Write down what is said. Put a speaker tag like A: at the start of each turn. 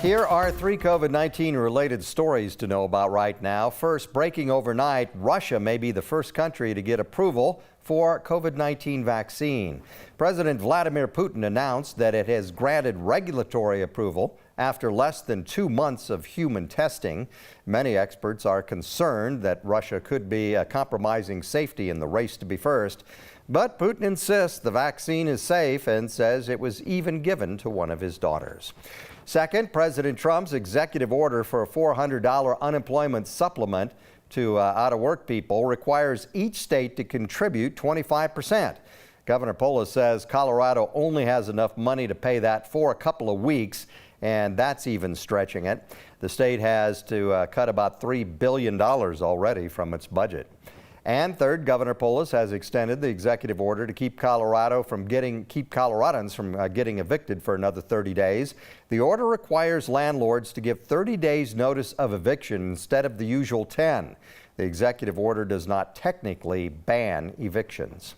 A: Here are three COVID-19 related stories to know about right now. First, breaking overnight, Russia may be the first country to get approval for COVID-19 vaccine. President Vladimir Putin announced that it has granted regulatory approval after less than 2 months of human testing. Many experts are concerned that Russia could be compromising safety in the race to be first. But Putin insists the vaccine is safe and says it was even given to one of his daughters. Second, President Trump's executive order for a $400 unemployment supplement to out-of-work people requires each state to contribute 25%. Governor Polis says Colorado only has enough money to pay that for a couple of weeks, and that's even stretching it. The state has to cut about $3 billion already from its budget. And third, Governor Polis has extended the executive order to keep Coloradans from getting evicted for another 30 days. The order requires landlords to give 30 days notice of eviction instead of the usual 10. The executive order does not technically ban evictions.